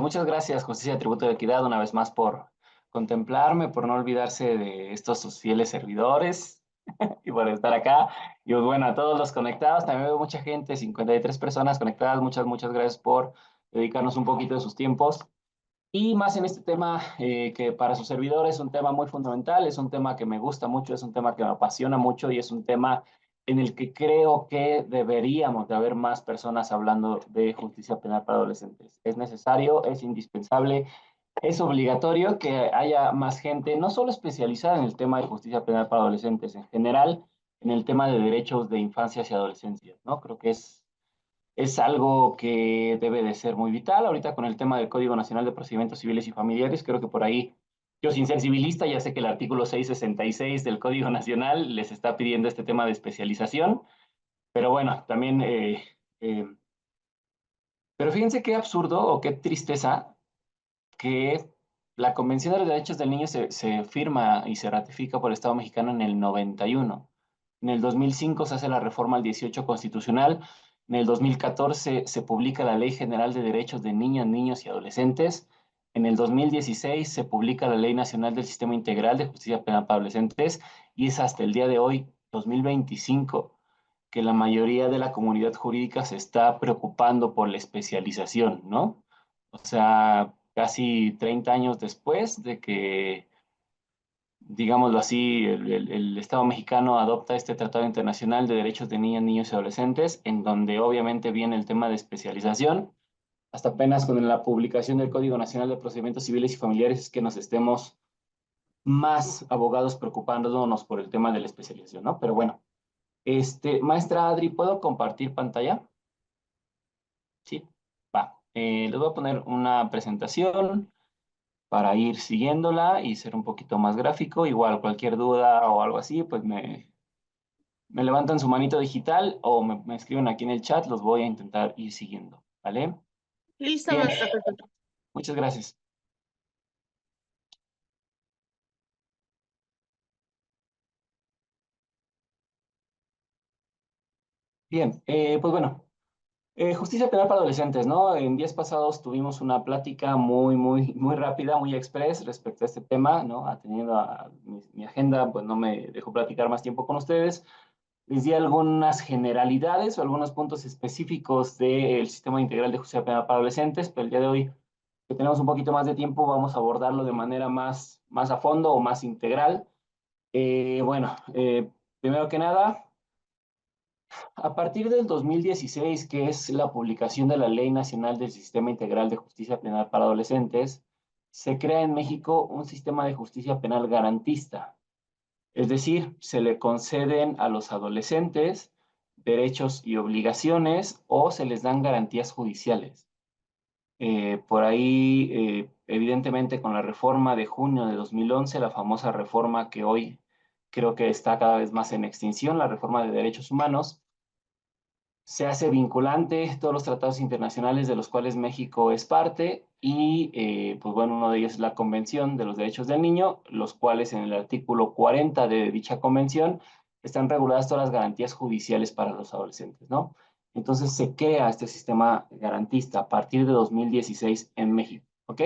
muchas gracias, Justicia, Tributo de Equidad, una vez más por contemplarme, por no olvidarse de estos sus fieles servidores y por estar acá. Y pues, bueno, a todos los conectados, también veo mucha gente, 53 personas conectadas, muchas gracias por dedicarnos un poquito de sus tiempos. Y más en este tema que para su servidor es un tema muy fundamental, es un tema que me gusta mucho, es un tema que me apasiona mucho y es un tema en el que creo que deberíamos de haber más personas hablando de justicia penal para adolescentes. Es necesario, es indispensable, es obligatorio que haya más gente, no solo especializada en el tema de justicia penal para adolescentes, en general, en el tema de derechos de infancias y adolescencias, ¿no? Creo que es algo que debe de ser muy vital. Ahorita con el tema del Código Nacional de Procedimientos Civiles y Familiares, creo que por ahí, yo sin ser civilista, ya sé que el artículo 666 del Código Nacional les está pidiendo este tema de especialización, pero bueno, también, eh, pero fíjense qué absurdo o qué tristeza que la Convención de los Derechos del Niño se firma y se ratifica por el Estado mexicano en el 91. En el 2005 se hace la reforma al 18 constitucional. En el 2014 se publica la Ley General de Derechos de Niñas, Niños y Adolescentes. En el 2016 se publica la Ley Nacional del Sistema Integral de Justicia Penal para Adolescentes y es hasta el día de hoy, 2025, que la mayoría de la comunidad jurídica se está preocupando por la especialización, ¿no? O sea, casi 30 años después de que, digámoslo así, el Estado mexicano adopta este Tratado Internacional de Derechos de Niñas, Niños y Adolescentes, en donde obviamente viene el tema de especialización. Hasta apenas con la publicación del Código Nacional de Procedimientos Civiles y Familiares es que nos estemos más abogados preocupándonos por el tema de la especialización, ¿no? Pero bueno, maestra Adri, ¿puedo compartir pantalla? Sí, va. Les voy a poner una presentación para ir siguiéndola y ser un poquito más gráfico. Igual, cualquier duda o algo así, pues me levantan su manito digital o me escriben aquí en el chat, los voy a intentar ir siguiendo, ¿vale? Listo, Bien, maestra. Perfecto. muchas gracias. Bien, pues bueno, justicia penal para adolescentes, ¿no? En días pasados tuvimos una plática muy rápida, muy express respecto a este tema, ¿no? Atendiendo a mi agenda, pues no me dejó platicar más tiempo con ustedes. Les di algunas generalidades o algunos puntos específicos del sistema integral de justicia penal para adolescentes, pero el día de hoy, que tenemos un poquito más de tiempo, vamos a abordarlo de manera más a fondo o más integral. Bueno, primero que nada, a partir del 2016, que es la publicación de la Ley Nacional del Sistema Integral de Justicia Penal para Adolescentes, se crea en México un sistema de justicia penal garantista. Es decir, se le conceden a los adolescentes derechos y obligaciones o se les dan garantías judiciales. Por ahí, evidentemente, con la reforma de junio de 2011, la famosa reforma que hoy creo que está cada vez más en extinción, la reforma de derechos humanos, se hace vinculante todos los tratados internacionales de los cuales México es parte y, pues bueno, uno de ellos es la Convención de los Derechos del Niño, los cuales en el artículo 40 de dicha convención están reguladas todas las garantías judiciales para los adolescentes, ¿no? Entonces se crea este sistema garantista a partir de 2016 en México, ¿ok?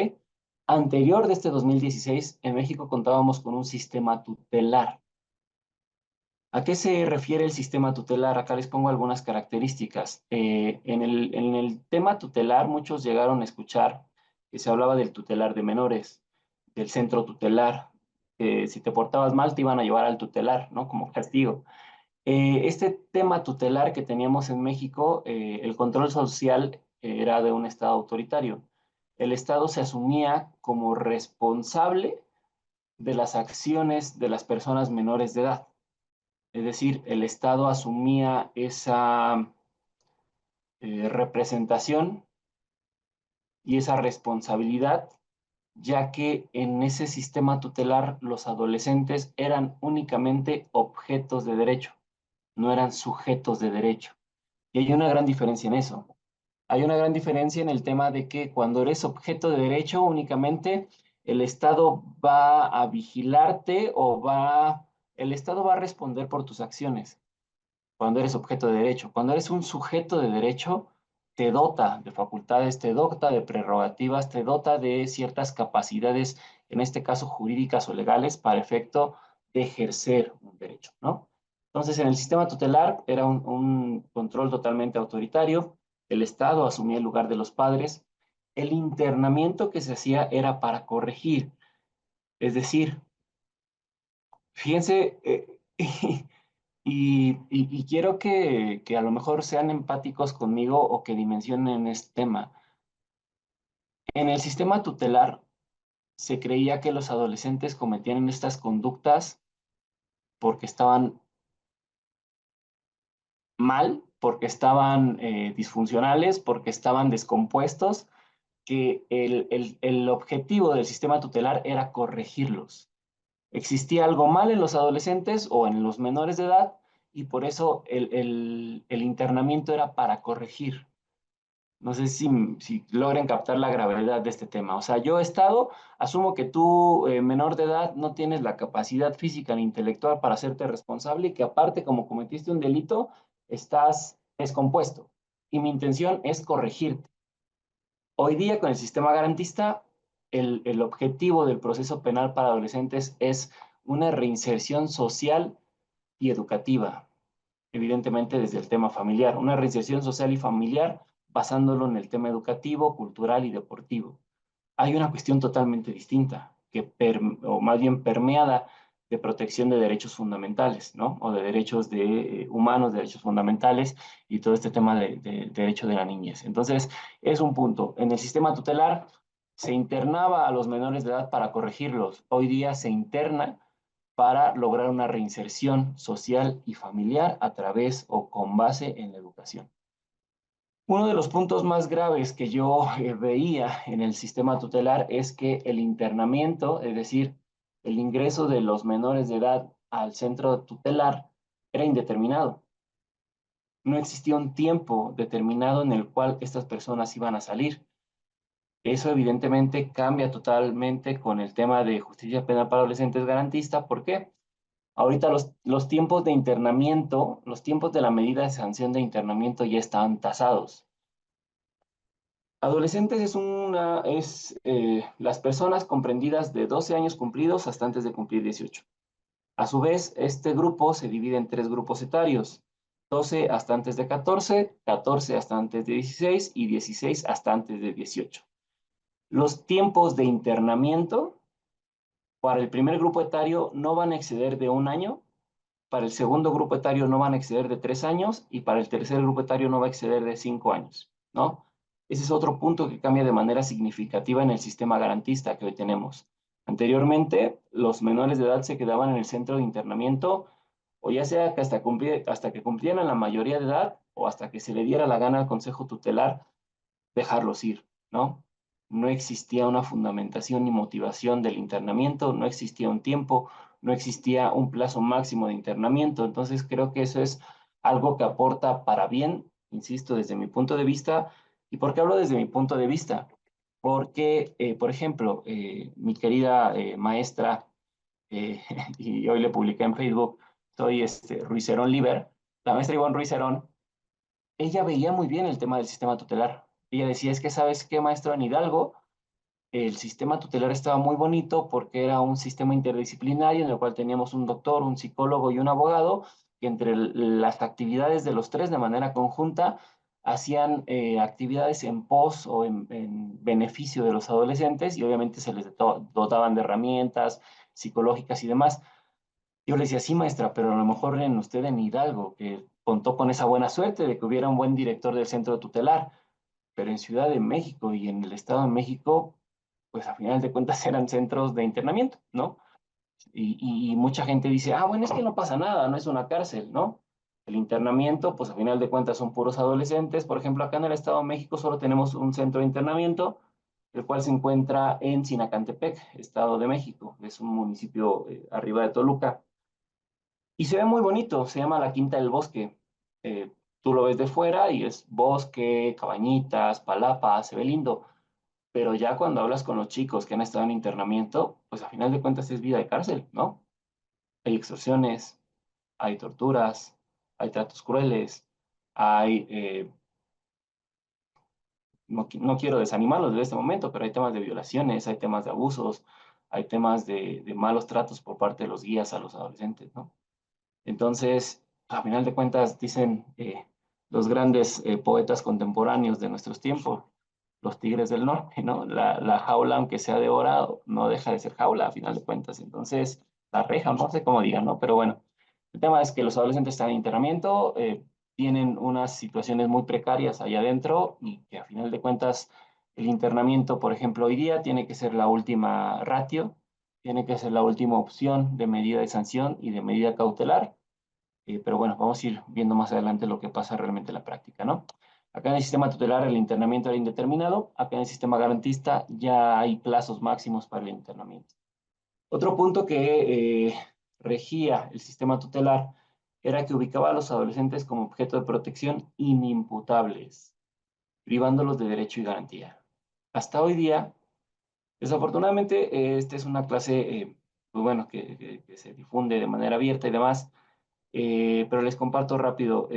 Anterior de este 2016, en México contábamos con un sistema tutelar. ¿A qué se refiere el sistema tutelar? Acá les pongo algunas características. En el tema tutelar, muchos llegaron a escuchar que se hablaba del tutelar de menores, del centro tutelar. Si te portabas mal, te iban a llevar al tutelar, ¿no? Como castigo. Este tema tutelar que teníamos en México, el control social era de un Estado autoritario. El Estado se asumía como responsable de las acciones de las personas menores de edad. Es decir, el Estado asumía esa representación y esa responsabilidad, ya que en ese sistema tutelar los adolescentes eran únicamente objetos de derecho, no eran sujetos de derecho. Y hay una gran diferencia en eso. Hay una gran diferencia en el tema de que cuando eres objeto de derecho únicamente el Estado va a vigilarte el Estado va a responder por tus acciones cuando eres objeto de derecho. Cuando eres un sujeto de derecho, te dota de facultades, te dota de prerrogativas, te dota de ciertas capacidades, en este caso jurídicas o legales, para efecto de ejercer un derecho, ¿no? Entonces, en el sistema tutelar era un control totalmente autoritario, el Estado asumía el lugar de los padres, el internamiento que se hacía era para corregir, es decir, fíjense, y quiero que a lo mejor sean empáticos conmigo o que dimensionen este tema. En el sistema tutelar se creía que los adolescentes cometían estas conductas porque estaban mal, porque estaban disfuncionales, porque estaban descompuestos, que el objetivo del sistema tutelar era corregirlos. Existía algo mal en los adolescentes o en los menores de edad y por eso el internamiento era para corregir. No sé si logren captar la gravedad de este tema. O sea, yo Estado, asumo que tú, menor de edad, no tienes la capacidad física ni intelectual para hacerte responsable y que aparte, como cometiste un delito, estás descompuesto. Y mi intención es corregirte. Hoy día, con el sistema garantista, el objetivo del proceso penal para adolescentes es una reinserción social y educativa, evidentemente desde el tema familiar, una reinserción social y familiar basándolo en el tema educativo, cultural y deportivo. Hay una cuestión totalmente distinta, o más bien permeada de protección de derechos fundamentales, ¿no? O de derechos humanos, derechos fundamentales y todo este tema de derecho de la niñez. Entonces, es un punto. En el sistema tutelar se internaba a los menores de edad para corregirlos. Hoy día se interna para lograr una reinserción social y familiar a través o con base en la educación. Uno de los puntos más graves que yo veía en el sistema tutelar es que el internamiento, es decir, el ingreso de los menores de edad al centro tutelar, era indeterminado. No existía un tiempo determinado en el cual estas personas iban a salir. Eso evidentemente cambia totalmente con el tema de justicia penal para adolescentes garantista. ¿Por qué? Ahorita los tiempos de internamiento, los tiempos de la medida de sanción de internamiento ya están tasados. Adolescentes es las personas comprendidas de 12 años cumplidos hasta antes de cumplir 18. A su vez, este grupo se divide en tres grupos etarios: 12 hasta antes de 14, 14 hasta antes de 16 y 16 hasta antes de 18. Los tiempos de internamiento para el primer grupo etario no van a exceder de un año, para el segundo grupo etario no van a exceder de 3 años y para el tercer grupo etario no va a exceder de 5 años, ¿no? Ese es otro punto que cambia de manera significativa en el sistema garantista que hoy tenemos. Anteriormente, los menores de edad se quedaban en el centro de internamiento o ya sea que hasta que cumplieran la mayoría de edad o hasta que se le diera la gana al consejo tutelar dejarlos ir, ¿no? No existía una fundamentación ni motivación del internamiento, no existía un tiempo, no existía un plazo máximo de internamiento. Entonces creo que eso es algo que aporta para bien, insisto, desde mi punto de vista. ¿Y por qué hablo desde mi punto de vista? Porque, por ejemplo, mi querida maestra, y hoy le publiqué en Facebook, soy Ruiz Herón Liber, la maestra Ivonne Ruiz Herón, ella veía muy bien el tema del sistema tutelar. Ella decía, es que sabes qué, maestro, en Hidalgo, el sistema tutelar estaba muy bonito porque era un sistema interdisciplinario en el cual teníamos un doctor, un psicólogo y un abogado, que entre las actividades de los tres de manera conjunta hacían actividades en pos o en beneficio de los adolescentes y obviamente se les dotaban de herramientas psicológicas y demás. Yo le decía, sí, maestra, pero a lo mejor en usted en Hidalgo, que contó con esa buena suerte de que hubiera un buen director del centro tutelar, pero en Ciudad de México y en el Estado de México, pues a final de cuentas eran centros de internamiento, ¿no? Y mucha gente dice, ah, bueno, es que no pasa nada, no es una cárcel, ¿no? El internamiento, pues a final de cuentas son puros adolescentes. Por ejemplo, acá en el Estado de México solo tenemos un centro de internamiento, el cual se encuentra en Sinacantepec, Estado de México. Es un municipio arriba de Toluca. Y se ve muy bonito, se llama la Quinta del Bosque. Tú lo ves de fuera y es bosque, cabañitas, palapas, se ve lindo. Pero ya cuando hablas con los chicos que han estado en internamiento, pues a final de cuentas es vida de cárcel, ¿no? Hay extorsiones, hay torturas, hay tratos crueles, hay no quiero desanimarlos desde este momento, pero hay temas de violaciones, hay temas de abusos, hay temas de malos tratos por parte de los guías a los adolescentes, ¿no? Entonces, a final de cuentas, dicen los grandes poetas contemporáneos de nuestros tiempos, los tigres del norte, ¿no? La jaula, aunque sea de ora, no deja de ser jaula, a final de cuentas. Entonces, la reja, no sé cómo digan, ¿no? Pero bueno, el tema es que los adolescentes están en internamiento, tienen unas situaciones muy precarias allá adentro y que a final de cuentas el internamiento, por ejemplo, hoy día tiene que ser la última ratio, tiene que ser la última opción de medida de sanción y de medida cautelar. Pero bueno, vamos a ir viendo más adelante lo que pasa realmente en la práctica, ¿no? Acá en el sistema tutelar el internamiento era indeterminado, acá en el sistema garantista ya hay plazos máximos para el internamiento. Otro punto que regía el sistema tutelar era que ubicaba a los adolescentes como objeto de protección inimputables, privándolos de derecho y garantía. Hasta hoy día, desafortunadamente, esta es una clase, pues bueno, que se difunde de manera abierta y demás, pero les comparto rápido,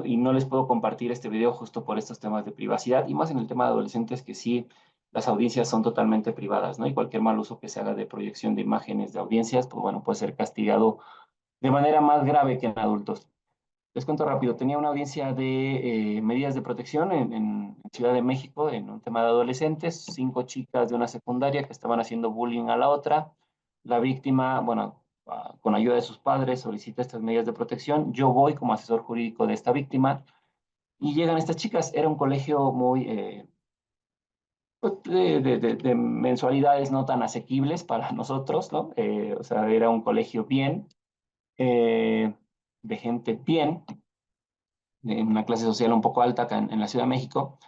y no les puedo compartir este video justo por estos temas de privacidad y más en el tema de adolescentes que sí, las audiencias son totalmente privadas, ¿no? Y cualquier mal uso que se haga de proyección de imágenes de audiencias, pues bueno, puede ser castigado de manera más grave que en adultos. Les cuento rápido, tenía una audiencia de medidas de protección en Ciudad de México, en un tema de adolescentes, 5 chicas de una secundaria que estaban haciendo bullying a la otra. La víctima, bueno, con ayuda de sus padres, solicita estas medidas de protección. Yo voy como asesor jurídico de esta víctima y llegan estas chicas. Era un colegio muy, pues, de mensualidades no tan asequibles para nosotros, ¿no? O sea, era un colegio bien, eh, de gente bien, de una clase social un poco alta acá en la Ciudad de México.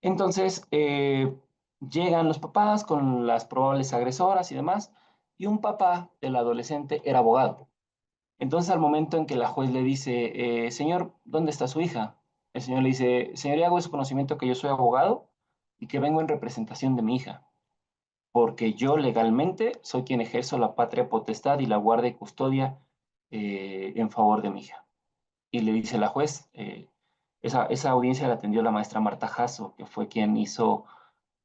Entonces, llegan los papás con las probables agresoras y demás, y un papá del adolescente era abogado. Entonces, al momento en que la juez le dice, señor, ¿dónde está su hija? El señor le dice, señoría, hago su conocimiento que yo soy abogado y que vengo en representación de mi hija, porque yo legalmente soy quien ejerzo la patria potestad y la guardia y custodia en favor de mi hija. Y le dice la juez, esa audiencia la atendió la maestra Marta Jasso, que fue quien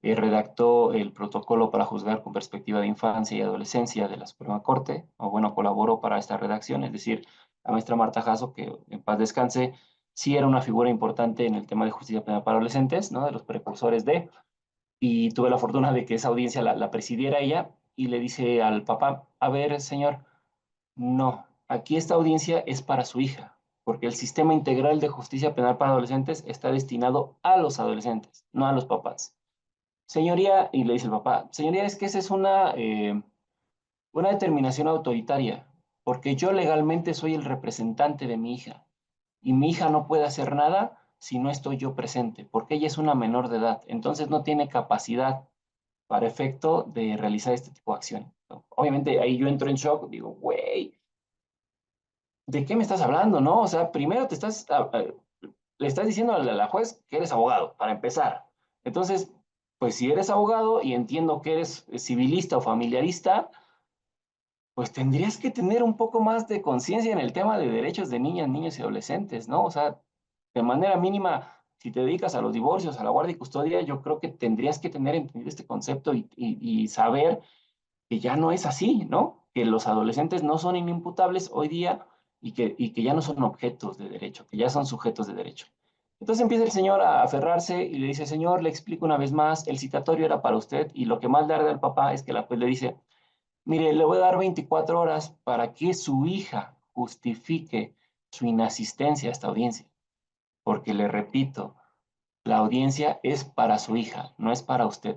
redactó el protocolo para juzgar con perspectiva de infancia y adolescencia de la Suprema Corte, o bueno, colaboró para esta redacción, es decir, la maestra Marta Jasso, que en paz descanse, sí era una figura importante en el tema de justicia penal para adolescentes, ¿no? De los precursores y tuve la fortuna de que esa audiencia la presidiera ella, y le dice al papá, a ver, señor, no, aquí esta audiencia es para su hija, porque el sistema integral de justicia penal para adolescentes está destinado a los adolescentes, no a los papás. Señoría, y le dice el papá, señoría, es que esa es una determinación autoritaria, porque yo legalmente soy el representante de mi hija, y mi hija no puede hacer nada si no estoy yo presente, porque ella es una menor de edad, entonces no tiene capacidad para efecto de realizar este tipo de acción. Obviamente ahí yo entro en shock, digo, güey, ¿de qué me estás hablando, no? O sea, primero le estás diciendo a la juez que eres abogado, para empezar. Entonces, pues si eres abogado y entiendo que eres civilista o familiarista, pues tendrías que tener un poco más de conciencia en el tema de derechos de niñas, niños y adolescentes, ¿no? O sea, de manera mínima, si te dedicas a los divorcios, a la guardia y custodia, yo creo que tendrías que tener entendido este concepto y saber que ya no es así, ¿no? Que los adolescentes no son inimputables hoy día y que ya no son objetos de derecho, que ya son sujetos de derecho. Entonces empieza el señor a aferrarse y le dice, señor, le explico una vez más, el citatorio era para usted y lo que más le arde al papá es que la juez le dice, mire, le voy a dar 24 horas para que su hija justifique su inasistencia a esta audiencia, porque le repito, la audiencia es para su hija, no es para usted.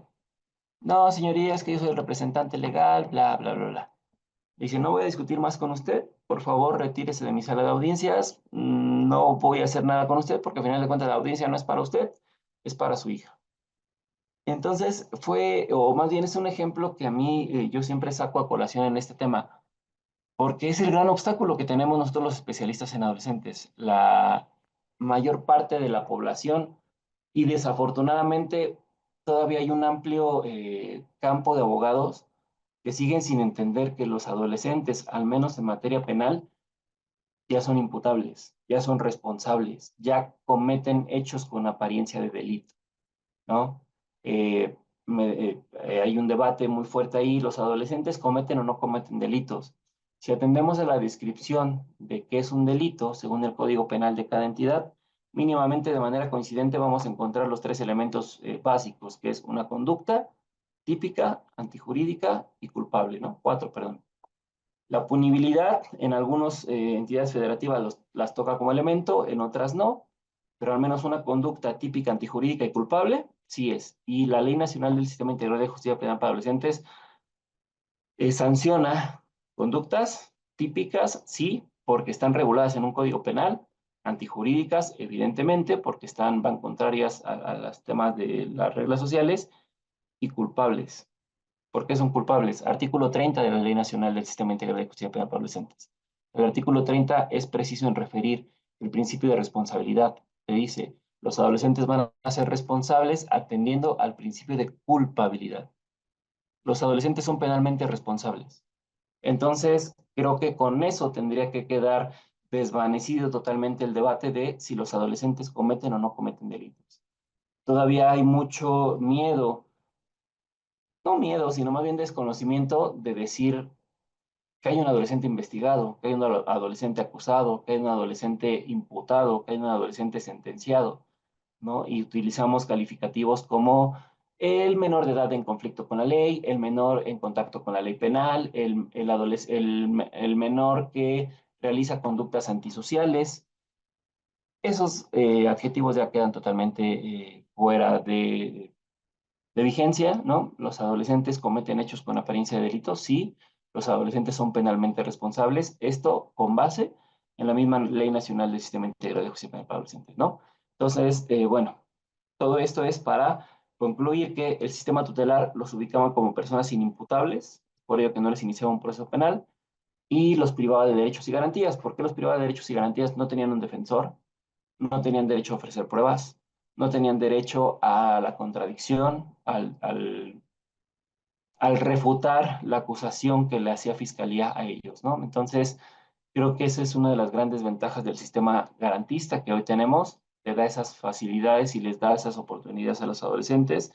No, señoría, es que yo soy el representante legal, bla, bla, bla, bla. Dice, no voy a discutir más con usted, por favor, retírese de mi sala de audiencias, no voy a hacer nada con usted porque al final de cuentas la audiencia no es para usted, es para su hija. Entonces fue, o más bien es un ejemplo que a mí yo siempre saco a colación en este tema, porque es el gran obstáculo que tenemos nosotros los especialistas en adolescentes. La mayor parte de la población y desafortunadamente todavía hay un amplio campo de abogados que siguen sin entender que los adolescentes, al menos en materia penal, ya son imputables, ya son responsables, ya cometen hechos con apariencia de delito. ¿no? Eh, Hay un debate muy fuerte ahí, ¿los adolescentes cometen o no cometen delitos? Si atendemos a la descripción de qué es un delito, según el Código Penal de cada entidad, mínimamente de manera coincidente vamos a encontrar los tres elementos básicos, que es una conducta típica, antijurídica y culpable, ¿no? Cuatro, perdón. La punibilidad en algunas entidades federativas las toca como elemento, en otras no, pero al menos una conducta típica, antijurídica y culpable, sí es. Y la Ley Nacional del Sistema Integral de Justicia Penal para Adolescentes sanciona conductas típicas, sí, porque están reguladas en un código penal, antijurídicas, evidentemente, porque van contrarias a los temas de las reglas sociales, y culpables. ¿Por qué son culpables? Artículo 30 de la Ley Nacional del Sistema Integral de Justicia Penal para Adolescentes. El artículo 30 es preciso en referir el principio de responsabilidad. Que dice, los adolescentes van a ser responsables atendiendo al principio de culpabilidad. Los adolescentes son penalmente responsables. Entonces, creo que con eso tendría que quedar desvanecido totalmente el debate de si los adolescentes cometen o no cometen delitos. Todavía hay mucho miedo, no miedo, sino más bien desconocimiento de decir que hay un adolescente investigado, que hay un adolescente acusado, que hay un adolescente imputado, que hay un adolescente sentenciado, ¿no? Y utilizamos calificativos como el menor de edad en conflicto con la ley, el menor en contacto con la ley penal, el menor que realiza conductas antisociales. Esos adjetivos ya quedan totalmente fuera de vigencia, ¿no? Los adolescentes cometen hechos con apariencia de delito, sí, los adolescentes son penalmente responsables, esto con base en la misma Ley Nacional del Sistema Integral de Justicia Penal para Adolescentes, ¿no? Entonces, bueno, todo esto es para concluir que el sistema tutelar los ubicaba como personas inimputables, por ello que no les iniciaba un proceso penal, y los privaba de derechos y garantías. ¿Por qué los privaba de derechos y garantías? No tenían un defensor, no tenían derecho a ofrecer pruebas, no tenían derecho a la contradicción, al refutar la acusación que le hacía fiscalía a ellos, ¿no? Entonces, creo que esa es una de las grandes ventajas del sistema garantista que hoy tenemos, le da esas facilidades y les da esas oportunidades a los adolescentes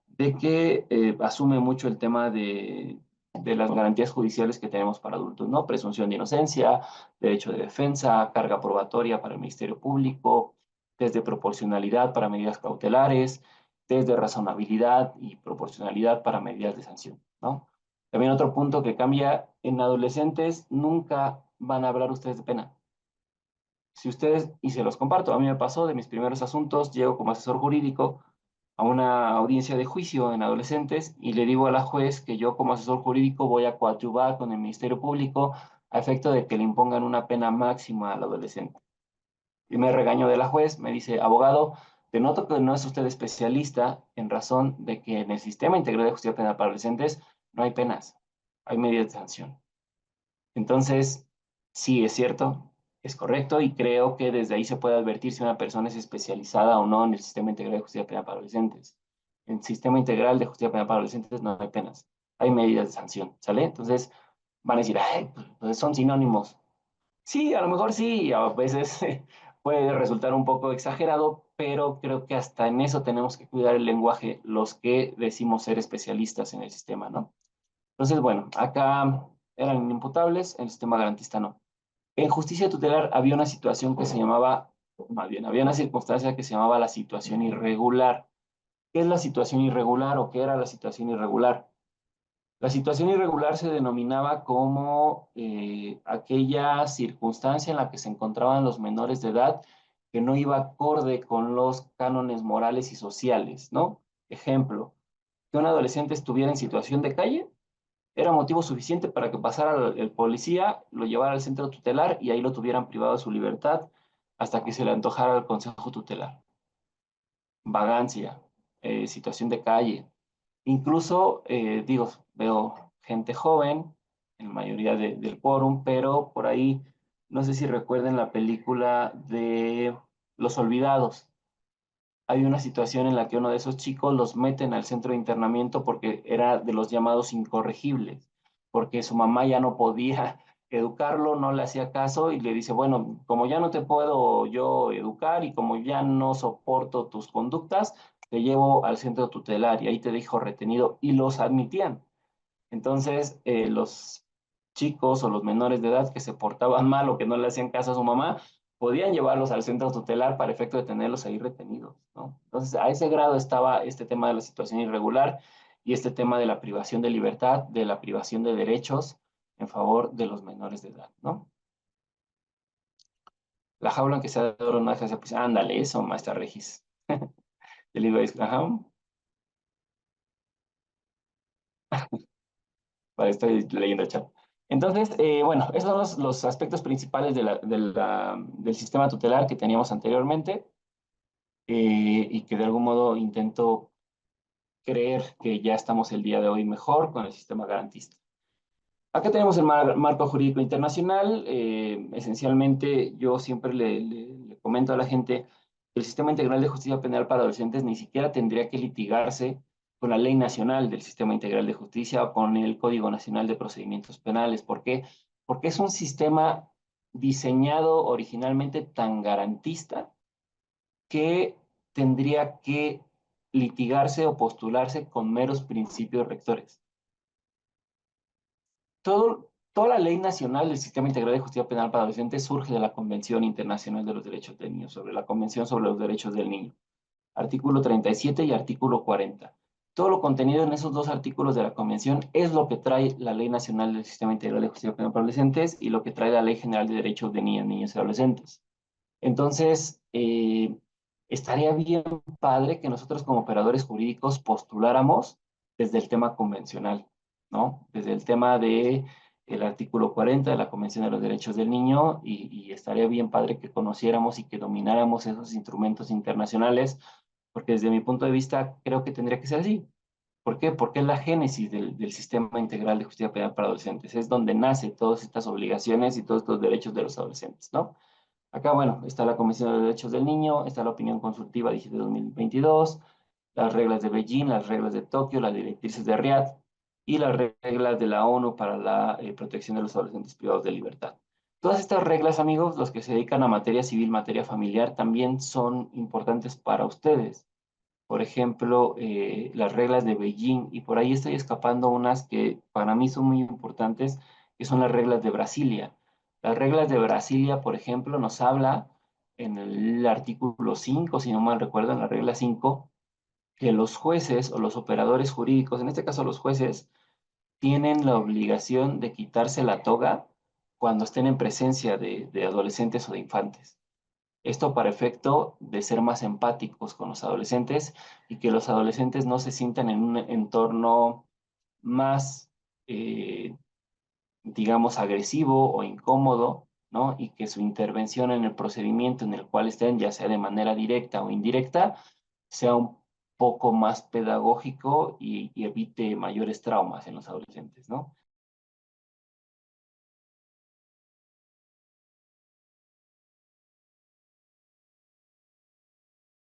de que asume mucho el tema de las garantías judiciales que tenemos para adultos, ¿no? Presunción de inocencia, derecho de defensa, carga probatoria para el Ministerio Público, test de proporcionalidad para medidas cautelares, test de razonabilidad y proporcionalidad para medidas de sanción, ¿no? También otro punto que cambia, en adolescentes nunca van a hablar ustedes de pena. Si ustedes, y se los comparto, a mí me pasó de mis primeros asuntos, llego como asesor jurídico a una audiencia de juicio en adolescentes y le digo a la juez que yo como asesor jurídico voy a coadyuvar con el Ministerio Público a efecto de que le impongan una pena máxima al adolescente. Y me regaño de la juez, me dice, abogado, te noto que no es usted especialista en razón de que en el sistema integral de justicia penal para adolescentes no hay penas, hay medidas de sanción. Entonces, sí, es cierto, es correcto y creo que desde ahí se puede advertir si una persona es especializada o no en el sistema integral de justicia penal para adolescentes. En el sistema integral de justicia penal para adolescentes no hay penas, hay medidas de sanción, ¿sale? Entonces van a decir, ay, pues son sinónimos. Sí, a lo mejor sí, a veces puede resultar un poco exagerado, pero creo que hasta en eso tenemos que cuidar el lenguaje los que decimos ser especialistas en el sistema, ¿no? Entonces, bueno, acá eran inimputables, en el sistema garantista no. En justicia tutelar había una situación que se llamaba, más bien, había una circunstancia que se llamaba la situación irregular. ¿Qué es la situación irregular o qué era la situación irregular? La situación irregular se denominaba como aquella circunstancia en la que se encontraban los menores de edad que no iba acorde con los cánones morales y sociales, ¿no? Ejemplo, que un adolescente estuviera en situación de calle era motivo suficiente para que pasara el policía, lo llevara al centro tutelar y ahí lo tuvieran privado de su libertad hasta que se le antojara al consejo tutelar. Vagancia, situación de calle. Incluso, digo, veo gente joven, en la mayoría del quórum, pero por ahí, no sé si recuerden la película de Los Olvidados. Hay una situación en la que uno de esos chicos los meten al centro de internamiento porque era de los llamados incorregibles, porque su mamá ya no podía educarlo, no le hacía caso y le dice, bueno, como ya no te puedo yo educar y como ya no soporto tus conductas, te llevo al centro tutelar y ahí te dejo retenido, y los admitían. Entonces, los chicos o los menores de edad que se portaban mal o que no le hacían caso a su mamá, podían llevarlos al centro tutelar para efecto de tenerlos ahí retenidos, ¿no? Entonces, a ese grado estaba este tema de la situación irregular y este tema de la privación de libertad, de la privación de derechos en favor de los menores de edad, ¿no? La jaula que sea de oro no deja de ser, pues, ándale, eso, maestra Regis. Yo le digo, ajá, vale, estoy leyendo el chat. Entonces, bueno, esos son los aspectos principales del sistema tutelar que teníamos anteriormente, y que de algún modo intento creer que ya estamos el día de hoy mejor con el sistema garantista. Acá tenemos el marco jurídico internacional. Esencialmente, yo siempre le comento a la gente que el sistema integral de justicia penal para adolescentes ni siquiera tendría que litigarse con la ley nacional del sistema integral de justicia o con el Código Nacional de Procedimientos Penales. ¿Por qué? Porque es un sistema diseñado originalmente tan garantista que tendría que litigarse o postularse con meros principios rectores. Toda la ley nacional del Sistema Integral de Justicia Penal para Adolescentes surge de la Convención Internacional de los Derechos del Niño, sobre la Convención sobre los Derechos del Niño, artículo 37 y artículo 40. Todo lo contenido en esos dos artículos de la Convención es lo que trae la Ley Nacional del Sistema Integral de Justicia Penal para Adolescentes y lo que trae la Ley General de Derechos de Niñas, Niños y Adolescentes. Entonces, estaría bien padre que nosotros como operadores jurídicos postuláramos desde el tema convencional, ¿no? Desde el tema de el artículo 40 de la Convención de los Derechos del Niño, y estaría bien padre que conociéramos y que domináramos esos instrumentos internacionales, porque desde mi punto de vista creo que tendría que ser así. ¿Por qué? Porque es la génesis del sistema integral de justicia penal para adolescentes. Es donde nacen todas estas obligaciones y todos estos derechos de los adolescentes, ¿no? Acá, bueno, está la Comisión de Derechos del Niño, está la opinión consultiva de 2022, las reglas de Beijing, las reglas de Tokio, las directrices de Riad y las reglas de la ONU para la protección de los adolescentes privados de libertad. Todas estas reglas, amigos, los que se dedican a materia civil, materia familiar, también son importantes para ustedes. Por ejemplo, las reglas de Beijing, y por ahí estoy escapando unas que para mí son muy importantes, que son las reglas de Brasilia. Las reglas de Brasilia, por ejemplo, nos habla en el artículo 5, si no mal recuerdo, en la regla 5, que los jueces o los operadores jurídicos, en este caso los jueces, tienen la obligación de quitarse la toga cuando estén en presencia de adolescentes o de infantes. Esto para efecto de ser más empáticos con los adolescentes y que los adolescentes no se sientan en un entorno más, digamos, agresivo o incómodo, ¿no? Y que su intervención en el procedimiento en el cual estén, ya sea de manera directa o indirecta, sea un poco más pedagógico y evite mayores traumas en los adolescentes, ¿no?